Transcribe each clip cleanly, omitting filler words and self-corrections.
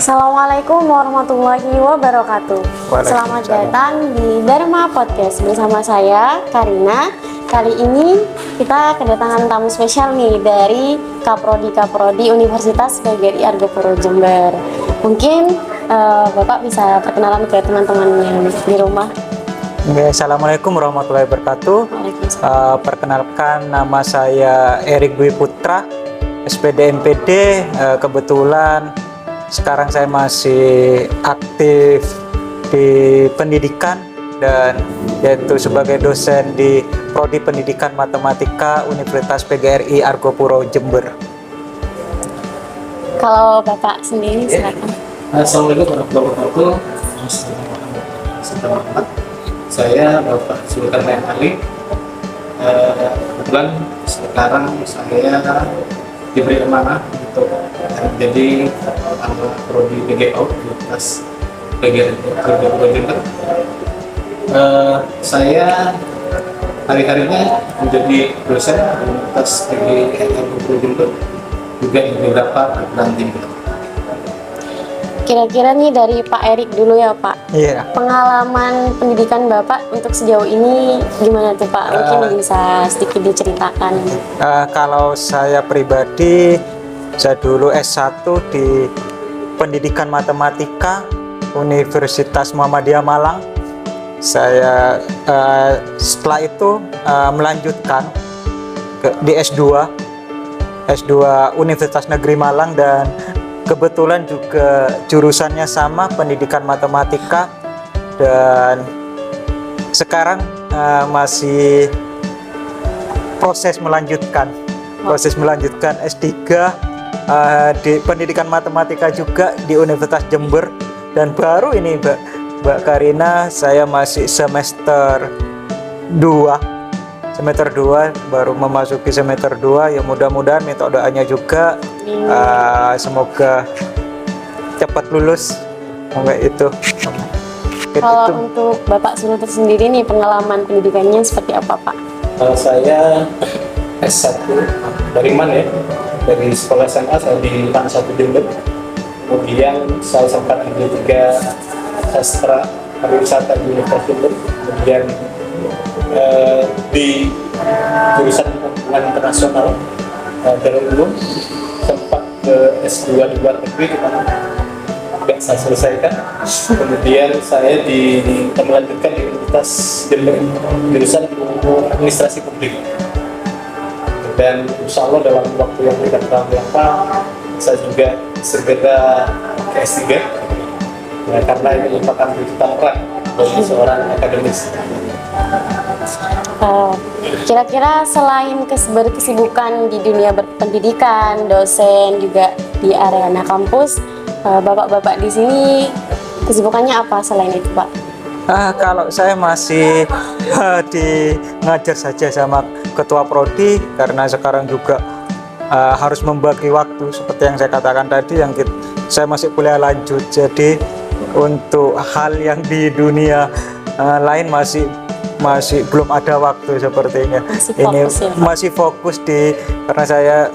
Assalamualaikum warahmatullahi wabarakatuh. Selamat datang di Dharma Podcast bersama saya, Karina. Kali ini kita kedatangan tamu spesial nih dari Kaprodi Universitas PGRI Argopuro Jember. Mungkin Bapak bisa perkenalan ke teman-teman yang di rumah. Assalamualaikum warahmatullahi wabarakatuh. Perkenalkan, nama saya Erik Dwi Putra, SPD MPD. Kebetulan sekarang saya masih aktif di pendidikan dan yaitu sebagai dosen di Prodi Pendidikan Matematika Universitas PGRI Argopuro Jember. Kalau Bapak sendiri silakan. Assalamualaikum warahmatullahi wabarakatuh. Saya Bapak Zulkarnain Ali. Kebetulan sekarang saya diberi amanah untuk menjadi anggota Prodi PGO Universitas PGRI Argopuro Jember. Saya hari-harinya menjadi dosen Universitas PGRI Argopuro Jember, juga di beberapa perguruan tinggi. Kira-kira nih dari Pak Erik dulu ya Pak. Iya. Pengalaman pendidikan Bapak untuk sejauh ini gimana tuh Pak? Mungkin bisa sedikit diceritakan. Kalau saya pribadi, saya dulu S1 di Pendidikan Matematika Universitas Muhammadiyah Malang. Saya setelah itu melanjutkan di S2 Universitas Negeri Malang, dan kebetulan juga jurusannya sama, pendidikan matematika, dan sekarang masih proses melanjutkan S3 di pendidikan matematika juga di Universitas Jember. Dan baru ini Mbak Karina, saya masih semester 2 baru memasuki semester 2. Ya mudah-mudahan minta doanya juga, semoga cepat lulus. Semoga itu. Kalau untuk Bapak Sultan sendiri nih, pengalaman pendidikannya seperti apa Pak? Saya S1 dari mana ya? Dari sekolah SMA saya di PAN 1 Jember. Kemudian saya sempat ambil 3 sastra pariwisata di Universitas Jember. Kemudian di jurusan hubungan internasional Darul Ulum, sempat ke S2 di luar negeri, tidak saya selesaikan. Kemudian saya melanjutkan di Universitas Jember, jurusan administrasi publik. Dan insya Allah dalam waktu yang tidak terlalu lama saya juga segera ke S3, ya, karena ini merupakan tuntutan berat bagi seorang akademis. Kira-kira selain berkesibukan di dunia berpendidikan, dosen juga di arena kampus, bapak-bapak di sini kesibukannya apa selain itu Pak? Kalau saya masih ngajar saja sama ketua prodi, karena sekarang juga harus membagi waktu seperti yang saya katakan tadi, saya masih kuliah lanjut. Jadi untuk hal yang di dunia lain masih belum ada waktu sepertinya. Masih fokus karena saya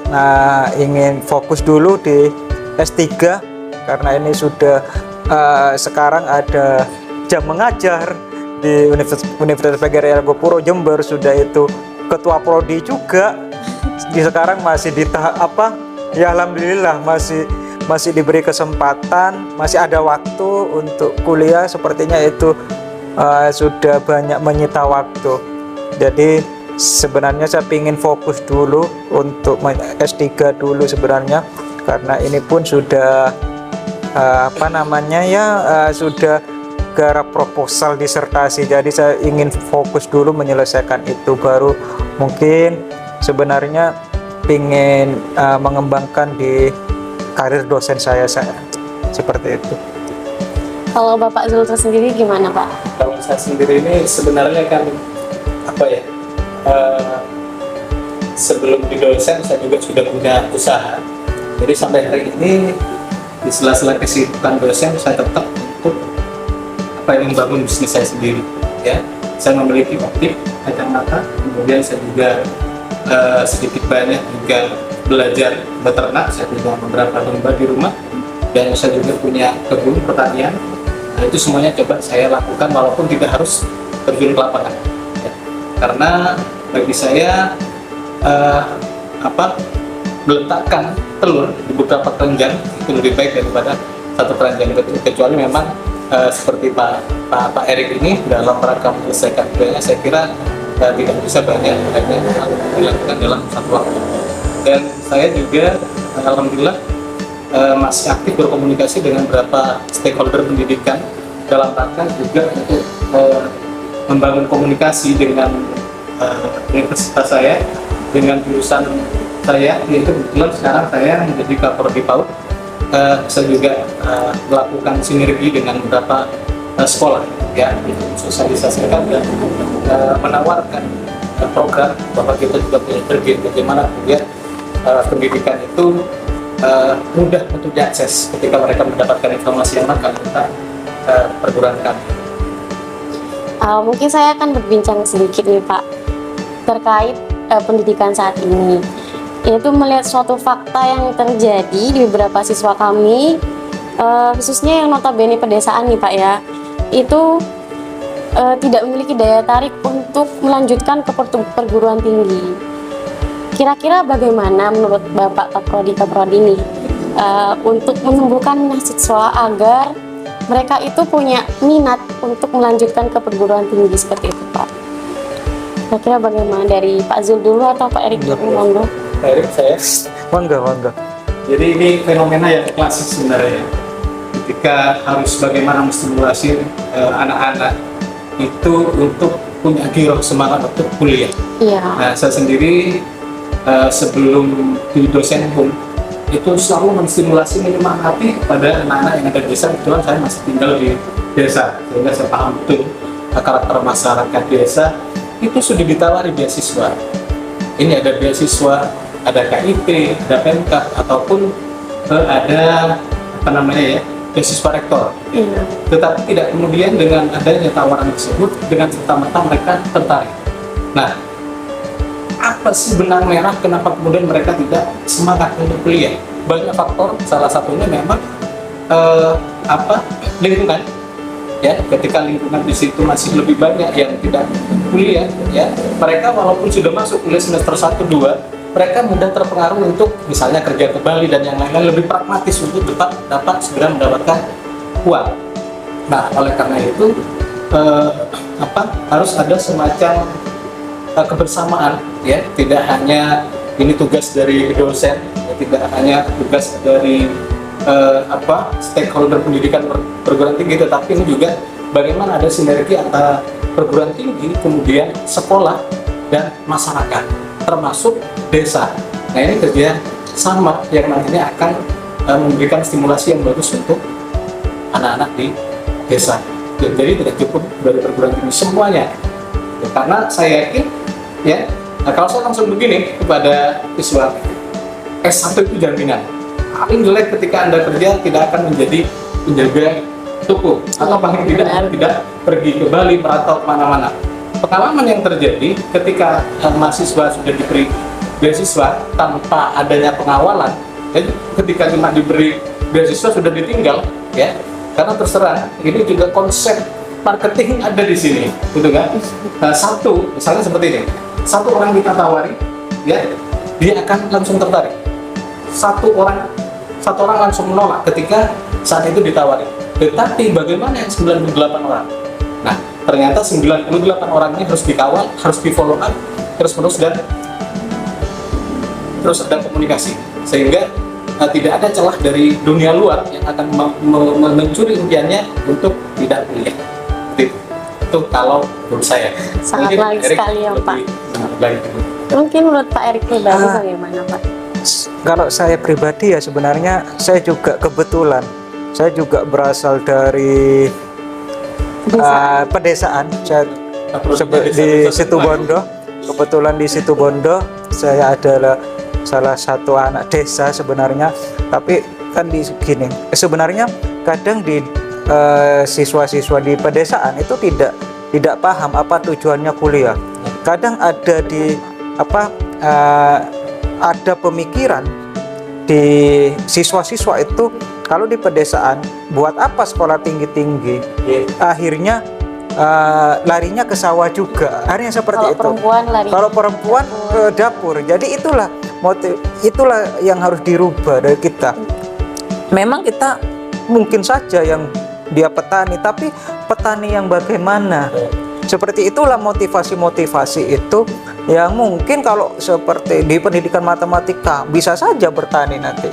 ingin fokus dulu di S3, karena ini sudah sekarang ada jam mengajar di Universitas PGRI Argopuro Jember, sudah itu ketua prodi juga. Sekarang masih di tahap ya alhamdulillah masih diberi kesempatan, masih ada waktu untuk kuliah. Sepertinya itu sudah banyak menyita waktu. Jadi sebenarnya saya ingin fokus dulu untuk S3 dulu sebenarnya, karena ini pun sudah sudah garap proposal disertasi. Jadi saya ingin fokus dulu menyelesaikan itu, baru mungkin sebenarnya ingin mengembangkan di karir dosen saya seperti itu. Kalau Bapak Zulkifli sendiri gimana Pak? Kalau saya sendiri ini sebenarnya kan sebelum di dosen saya juga sudah punya usaha. Jadi sampai hari ini di sela-sela kesibukan dosen saya tetap untuk membangun bisnis saya sendiri. Ya, saya memiliki optik kacamata, kemudian saya juga sedikit banyak juga belajar beternak. Saya punya beberapa domba di rumah. dan saya juga punya kebun pertanian. Nah, itu semuanya coba saya lakukan walaupun tidak harus terjun ke lapangan. Ya. Karena bagi saya meletakkan telur di beberapa keranjang itu lebih baik daripada satu keranjang, kecuali memang seperti Pak Erik ini dalam rangka menyelesaikan kuliahnya, saya kira tidak bisa banyak dilakukan dalam satu waktu. Dan saya juga alhamdulillah masih aktif berkomunikasi dengan beberapa stakeholder pendidikan dalam rangka juga untuk membangun komunikasi dengan universitas saya, dengan jurusan saya, yaitu kebetulan sekarang saya menjadi Kaprodi PAUD. Saya juga melakukan sinergi dengan beberapa sekolah ya, untuk sosialisasikan dan menawarkan program bahwa kita juga punya target bagaimana kemudian pendidikan itu mudah untuk diakses ketika mereka mendapatkan informasi yang lengkap tentang perguruan kami. Mungkin saya akan berbincang sedikit nih Pak terkait pendidikan saat ini, yaitu melihat suatu fakta yang terjadi di beberapa siswa kami, khususnya yang notabene pedesaan nih Pak ya, itu tidak memiliki daya tarik untuk melanjutkan ke perguruan tinggi. Kira-kira bagaimana menurut Bapak Kaprodi ini untuk menumbuhkan mahasiswa agar mereka itu punya minat untuk melanjutkan ke perguruan tinggi seperti itu Pak? Kira-kira bagaimana, dari Pak Zul dulu atau Pak Erik dulu? Monggo. Pak Erik, saya. Mangga. Jadi ini fenomena yang klasik sebenarnya. Ketika harus bagaimana menstimulasi anak-anak itu untuk punya giroh semangat untuk kuliah. Iya. Nah, saya sendiri sebelum di dosen pun itu selalu menstimulasi minimal hati pada anak-anak yang ada di desa. Kebetulan saya masih tinggal di desa, sehingga saya paham betul karakter masyarakat desa. Itu sudah ditawari beasiswa. Ini ada beasiswa, ada KIP, ada Pemkab, ataupun ada beasiswa rektor. Iya. Tetapi tidak kemudian dengan adanya tawaran tersebut dengan serta-merta mereka tertarik. Nah, apa sih benang merah kenapa kemudian mereka tidak semangat untuk kuliah? Banyak faktor, salah satunya memang lingkungan. Ya, ketika lingkungan di situ masih lebih banyak yang tidak kuliah, ya, mereka walaupun sudah masuk kuliah semester 1, 2, mereka mudah terpengaruh untuk misalnya kerja ke Bali dan yang lain-lain, lebih pragmatis untuk dapat segera mendapatkan uang. Nah, oleh karena itu harus ada semacam kebersamaan, ya, tidak hanya ini tugas dari dosen, ya, tidak hanya tugas dari stakeholder pendidikan perguruan tinggi, tetapi ini juga bagaimana ada sinergi antara perguruan tinggi, kemudian sekolah dan masyarakat, termasuk desa. Nah, ini kerja sama yang nantinya akan memberikan stimulasi yang bagus untuk anak-anak di desa. Jadi tidak cukup dari perguruan tinggi semuanya, ya, karena saya yakin, ya, kalau saya langsung begini kepada siswa, S1 itu jaminan. Paling jelek ketika Anda kerja tidak akan menjadi penjaga toko, atau paling tidak pergi ke Bali, merantau kemana-mana. Pengalaman yang terjadi ketika mahasiswa sudah diberi beasiswa tanpa adanya pengawalan, jadi ketika cuma diberi beasiswa sudah ditinggal, ya, karena terserah. Ini juga konsep marketing ada di sini, gitu kan? Nah, misalnya seperti ini, satu orang kita tawari, ya, dia akan langsung tertarik. Satu orang langsung menolak ketika saat itu ditawari. Tetapi bagaimana yang 98 orang? Nah, ternyata 98 orang ini harus dikawal, harus di follow up terus-menerus dan terus ada komunikasi, sehingga tidak ada celah dari dunia luar yang akan mencuri impiannya untuk tidak kuliah. Itu kalau menurut saya. Sangat baik sekali ya Pak. Mungkin menurut Pak Erik pribadi bagaimana Pak? Kalau saya pribadi ya sebenarnya saya juga kebetulan saya juga berasal dari pedesaan. Saya di Situbondo. Kebetulan di Situbondo saya adalah salah satu anak desa sebenarnya. Tapi kan di gini, sebenarnya kadang di siswa-siswa di pedesaan itu tidak paham apa tujuannya kuliah. Kadang ada ada pemikiran di siswa-siswa itu kalau di pedesaan buat apa sekolah tinggi-tinggi, akhirnya larinya ke sawah juga, akhirnya seperti Kalau itu. perempuan lari Kalau perempuan ke dapur. Jadi itulah yang harus dirubah dari kita. Memang kita mungkin saja yang dia petani, tapi petani yang bagaimana? Seperti itulah motivasi-motivasi itu yang mungkin kalau seperti di pendidikan matematika bisa saja bertani nanti.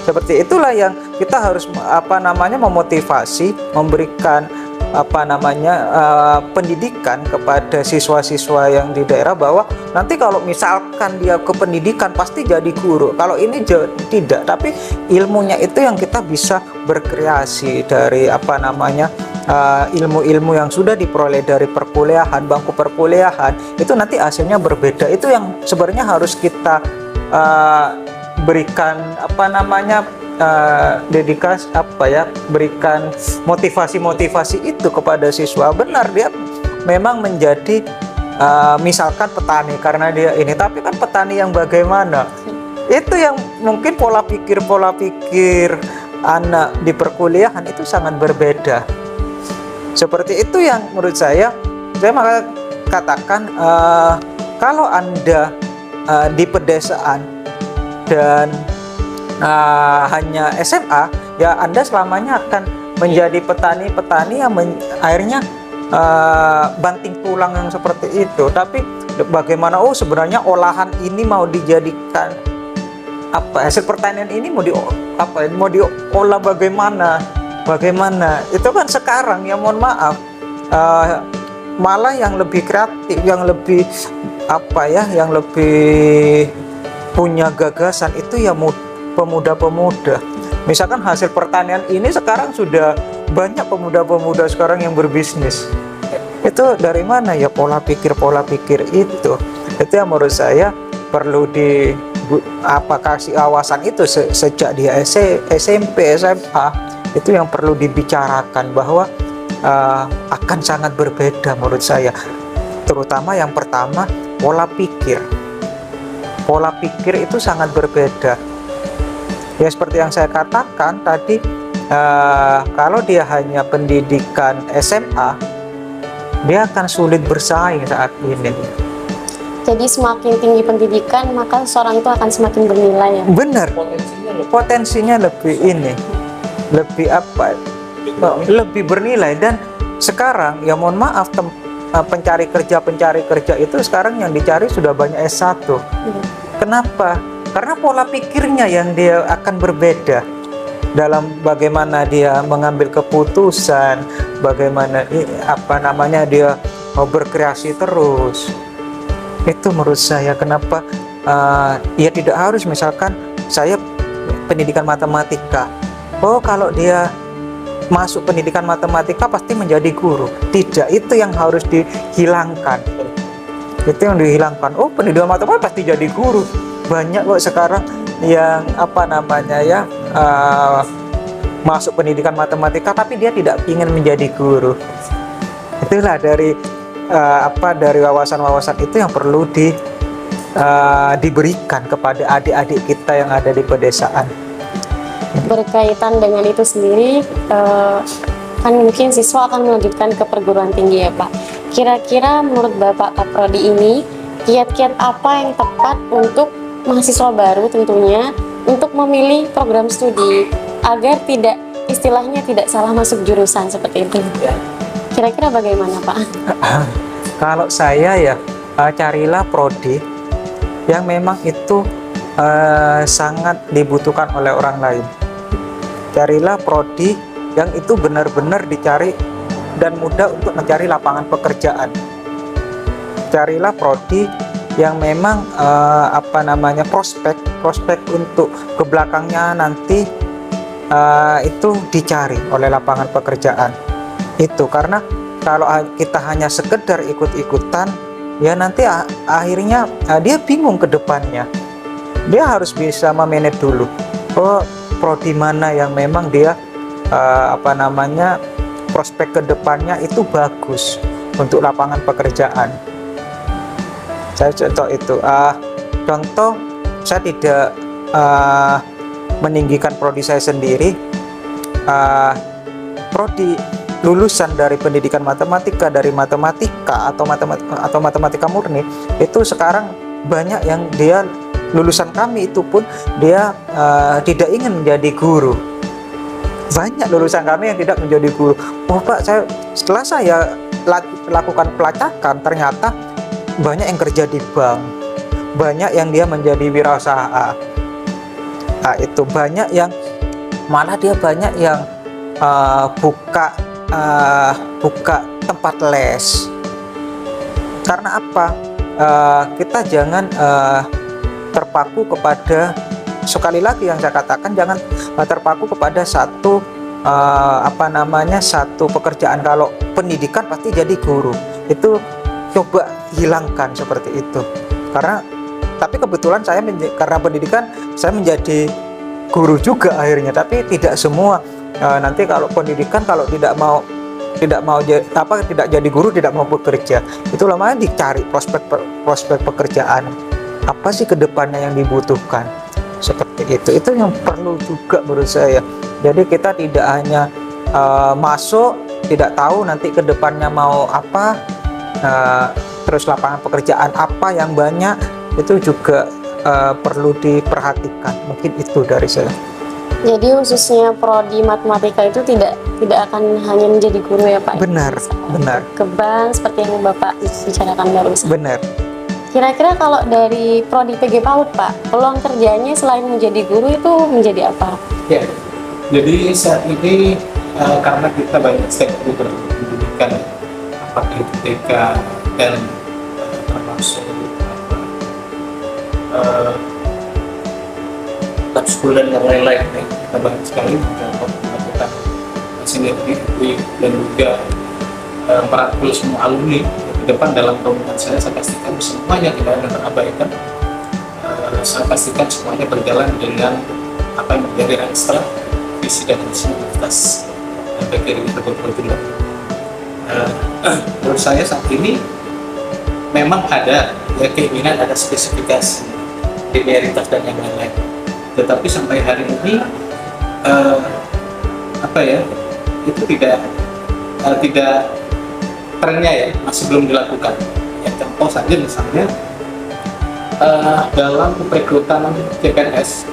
Seperti itulah yang kita harus memotivasi, memberikan pendidikan kepada siswa-siswa yang di daerah, bahwa nanti kalau misalkan dia ke pendidikan pasti jadi guru. Kalau ini tidak, tapi ilmunya itu yang kita bisa berkreasi dari ilmu-ilmu yang sudah diperoleh dari perkuliahan, bangku perkuliahan, itu nanti hasilnya berbeda. Itu yang sebenarnya harus kita berikan dedikasi berikan motivasi itu kepada siswa. Benar, dia memang menjadi misalkan petani karena dia ini, tapi kan petani yang bagaimana, itu yang mungkin pola pikir anak di perkuliahan itu sangat berbeda. Seperti itu yang menurut saya maka katakan kalau Anda di pedesaan dan hanya SMA, ya Anda selamanya akan menjadi petani yang akhirnya banting tulang yang seperti itu. Tapi bagaimana sebenarnya olahan ini mau dijadikan hasil pertanian ini mau diolah bagaimana itu kan sekarang ya, mohon maaf, malah yang lebih kreatif, yang lebih yang lebih punya gagasan itu ya pemuda-pemuda. Misalkan hasil pertanian ini sekarang sudah banyak pemuda-pemuda sekarang yang berbisnis. Itu dari mana ya pola pikir itu yang menurut saya perlu kasih awasan itu sejak dia SMP, SMA, itu yang perlu dibicarakan, bahwa akan sangat berbeda menurut saya. Terutama yang pertama, pola pikir itu sangat berbeda. Ya seperti yang saya katakan tadi, kalau dia hanya pendidikan SMA, dia akan sulit bersaing saat ini. Jadi semakin tinggi pendidikan, maka seorang itu akan semakin bernilai ya. Benar. Potensinya lebih lebih bernilai. Dan sekarang ya mohon maaf, pencari kerja itu sekarang yang dicari sudah banyak S1. Kenapa? Karena pola pikirnya yang dia akan berbeda dalam bagaimana dia mengambil keputusan, bagaimana dia mau berkreasi terus. Itu menurut saya kenapa ya tidak harus misalkan saya pendidikan matematika. Kalau dia masuk pendidikan matematika pasti menjadi guru. Tidak, itu yang harus dihilangkan. Itu yang dihilangkan. Pendidikan matematika pasti jadi guru. Banyak kok sekarang yang masuk pendidikan matematika tapi dia tidak ingin menjadi guru. Itulah dari wawasan-wawasan itu yang perlu diberikan kepada adik-adik kita yang ada di pedesaan. Berkaitan dengan itu sendiri, kan mungkin siswa akan melanjutkan ke perguruan tinggi ya Pak. Kira-kira menurut Bapak Kaprodi ini, kiat-kiat apa yang tepat untuk mahasiswa baru tentunya untuk memilih program studi agar istilahnya tidak salah masuk jurusan seperti itu? Kira-kira bagaimana Pak? Kalau saya ya carilah prodi yang memang itu sangat dibutuhkan oleh orang lain. Carilah prodi yang itu benar-benar dicari dan mudah untuk mencari lapangan pekerjaan. Carilah prodi yang memang prospek untuk ke belakangnya nanti itu dicari oleh lapangan pekerjaan. Itu karena kalau kita hanya sekedar ikut-ikutan, ya nanti akhirnya dia bingung ke depannya. Dia harus bisa memanage dulu. Prodi mana yang memang dia prospek ke depannya itu bagus untuk lapangan pekerjaan. Saya contoh itu. Contoh, saya tidak meninggikan prodi saya sendiri. Prodi lulusan dari pendidikan matematika, dari matematika atau matematika murni, itu sekarang banyak yang dia lulusan kami itu pun dia tidak ingin menjadi guru. Banyak lulusan kami yang tidak menjadi guru. Oh Pak, setelah saya lakukan pelacakan, ternyata banyak yang kerja di bank, banyak yang dia menjadi wirausaha. Nah, itu banyak yang malah dia banyak yang buka tempat les. Karena apa? Kita jangan terpaku kepada, sekali lagi yang saya katakan, jangan terpaku kepada satu satu pekerjaan. Kalau pendidikan pasti jadi guru, itu coba hilangkan seperti itu. Tapi kebetulan saya karena pendidikan saya menjadi guru juga akhirnya, tapi tidak semua. Nanti kalau pendidikan kalau tidak jadi guru, tidak mau bekerja, itu lamanya dicari prospek pekerjaan apa sih kedepannya yang dibutuhkan, seperti itu yang perlu juga menurut saya. Jadi kita tidak hanya masuk tidak tahu nanti kedepannya mau apa, terus lapangan pekerjaan apa yang banyak, itu juga perlu diperhatikan. Mungkin itu dari saya. Jadi khususnya prodi matematika itu tidak akan hanya menjadi guru ya Pak? Benar. Ke bank seperti yang Bapak bicarakan barusan. Benar. Kira-kira kalau dari prodi PG PAUD Pak, peluang kerjanya selain menjadi guru itu menjadi apa? Ya, jadi saat ini karena kita banyak stakeholder pendidikan, apakah itu TK dan termasuk sekolah dan yang lain-lain, kita banyak sekali melakukan sinergi dan juga merangkul semua alumni. Ke depan dalam rombongan saya pastikan semuanya tidak ada terabaikan. Saya pastikan semuanya berjalan dengan apa yang menjadi ekstra visi dan misi universitas PGRI Teguh Jember. Menurut saya saat ini memang ada keinginan, ada spesifikasi linearitas dan yang lain-lain. Tetapi sampai hari ini itu tidak trennya ya, masih belum dilakukan. Ya, contoh saja misalnya dalam perekrutan CPNS,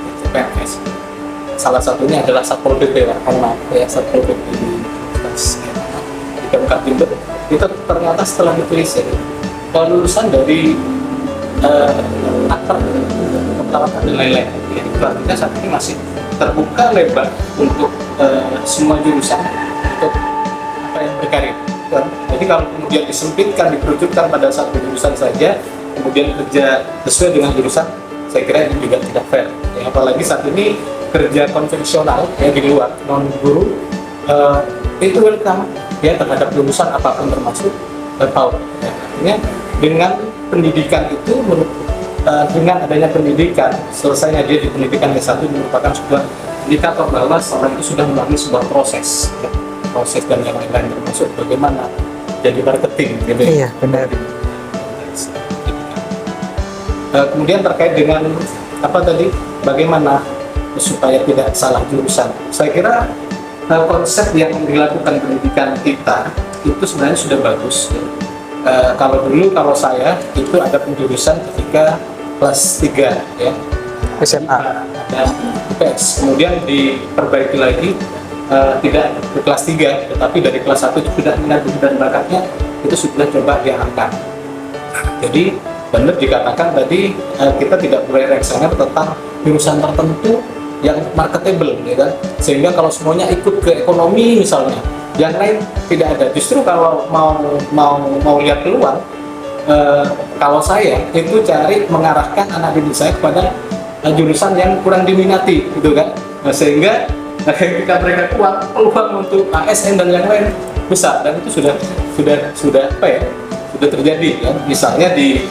salah satunya adalah Satpol PP, Satpol PP di Pemkab Jember. Itu ternyata setelah ditulis lulusan dari aktor kepelawatan dan lain-lain. Itu artinya saat ini masih terbuka lebar untuk semua jurusan untuk apa yang berkarir. Jadi kalau kemudian disempitkan, dikerucutkan pada satu jurusan saja, kemudian kerja sesuai dengan jurusan, saya kira ini juga tidak fair. Ya, apalagi saat ini kerja konvensional di luar non guru itu welcome ya terhadap lulusan apapun termasuk PAUD. Ya, artinya dengan pendidikan itu dengan adanya pendidikan, selesainya dia di pendidikan S1 merupakan sebuah indikator bahwa seorang itu sudah melalui sebuah proses dan yang lain-lain, termasuk bagaimana jadi marketing gitu. Iya, benar. Kemudian terkait dengan bagaimana supaya tidak salah jurusan, saya kira konsep yang dilakukan pendidikan kita itu sebenarnya sudah bagus. Kalau saya itu ada penjurusan ketika kelas 3 ya, SMA dan IPS, kemudian diperbaiki lagi tidak di kelas 3 tetapi dari kelas 1 itu sudah minat dan bakatnya itu sudah coba diangkat. Jadi benar dikatakan tadi kita tidak boleh reaksioner tentang jurusan tertentu yang marketable ya kan, sehingga kalau semuanya ikut ke ekonomi misalnya, yang lain tidak ada. Justru kalau mau lihat peluang, kalau saya itu cari mengarahkan anak didik saya kepada jurusan yang kurang diminati gitu kan, sehingga ketika mereka keluar, peluang untuk ASN dan yang lain besar, dan itu sudah terjadi ya. Misalnya di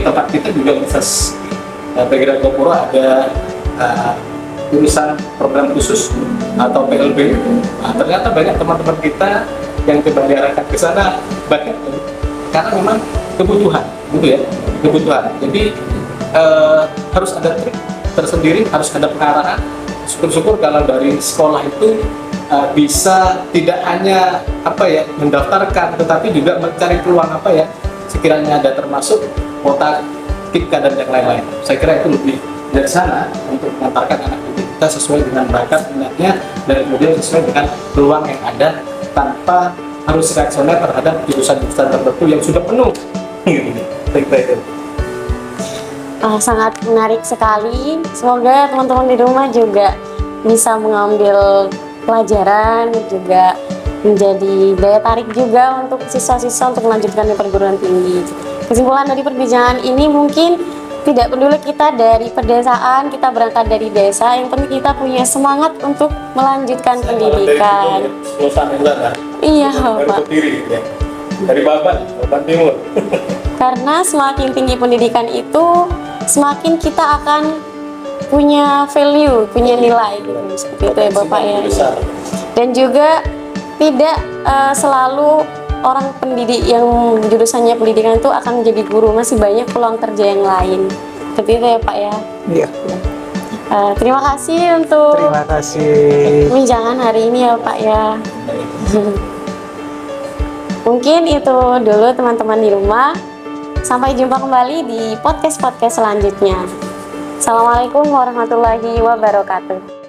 tempat kita juga Universitas PGRI Gopuro ada jurusan program khusus atau PLB. Nah, ternyata banyak teman-teman kita yang coba diarahkan ke sana banyak, karena memang kebutuhan gitu ya, kebutuhan. Jadi harus ada trik tersendiri, harus ada pengarahan. Syukur-syukur kalau dari sekolah itu bisa tidak hanya mendaftarkan, tetapi juga mencari peluang sekiranya ada termasuk kuota KIPK dan yang lain-lain. Saya kira itu lebih dari sana untuk mengantarkan anak didik kita sesuai dengan bakat minatnya dan kemudian sesuai dengan peluang yang ada tanpa harus reaksioner terhadap jurusan-jurusan tertentu yang sudah penuh. Gitu. Sangat menarik sekali. Semoga teman-teman di rumah juga bisa mengambil pelajaran, juga menjadi daya tarik juga untuk siswa-siswa untuk melanjutkan di perguruan tinggi. Kesimpulan dari perbincangan ini mungkin tidak peduli kita dari pedesaan, kita berangkat dari desa, yang penting kita punya semangat untuk melanjutkan pendidikan. Iya, Pak. Dari Baban Timur. Karena semakin tinggi pendidikan itu, semakin kita akan punya value, punya nilai gitu. Seperti itu ya Bapak ya. Dan juga tidak selalu orang pendidik yang jurusannya pendidikan itu akan menjadi guru, masih banyak peluang kerja yang lain. Seperti itu ya Pak ya. Iya. Terima kasih untuk perbincangan hari ini ya Pak ya. Mungkin itu dulu teman-teman di rumah. Sampai jumpa kembali di podcast-podcast selanjutnya. Assalamualaikum warahmatullahi wabarakatuh.